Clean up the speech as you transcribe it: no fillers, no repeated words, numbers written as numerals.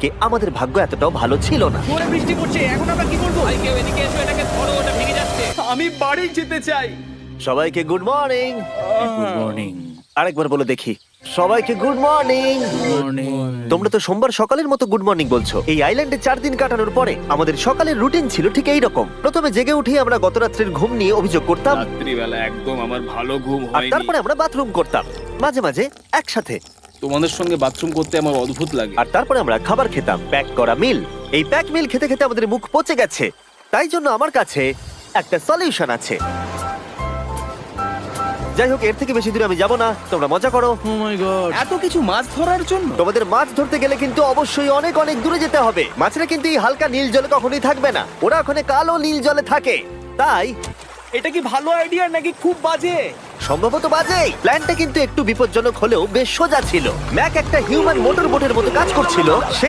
কে আমাদের ভাগ্য এতটাও ভালো ছিল না। জোরে বৃষ্টি পড়ছে, এখন আমরা কি করবো? ভাই কেউ এদিকে এসো, এটাকে ধরো, ওটা ভেঙে যাচ্ছে। আমি বাড়ি যেতে চাই। সবাইকে গুড মর্নিং। Good morning. আরেকবার বলে দেখি, সবাইকে গুড মর্নিং। তোমরা তো সোমবার সকালের মতো গুড মর্নিং বলছো। এই আইল্যান্ডে 4 দিন কাটানোর পরে আমাদের সকালের রুটিন ছিল ঠিক এই রকম। প্রথমে জেগে উঠে আমরা গত রাত্রের ঘুম নিয়ে অভিযোগ করতাম, রাত্রিবেলা একদম আমার ভালো ঘুম আর হয়নি। তারপরে আমরা বাথরুম করতাম, মাঝে মাঝে একসাথে। তোমাদের সঙ্গে বাথরুম করতে আমার অদ্ভুত লাগে। আর তারপরে আমরা খাবার খেতাম, প্যাক করা মিল। এই প্যাক মিল খেতে খেতে আমাদের মুখ পচে গেছে, তাই জন্য আমার কাছে একটা সলিউশন আছে। যাই হোক, এর থেকে বেশি দূরে আমি যাব না, তোমরা মজা করো। ও মাই গড। এত কিছু মাছ ধরার জন্য? তোমাদের মাছ ধরতে গেলে কিন্তু অবশ্যই অনেক অনেক দূরে যেতে হবে। মাছেরা কিন্তু এই হালকা নীল জলে কখনোই থাকবে না, ওরা ওখানে কালো নীল জলে থাকে। তাই এটা কি ভালো আইডিয়া নাকি খুব বাজে? সম্ভবত বাজেই। প্ল্যানটা কিন্তু একটু বিপজ্জনক হলেও বেশ সোজা ছিল। ম্যাক একটা হিউম্যান মোটর বোটের মতো কাজ করছিল। সে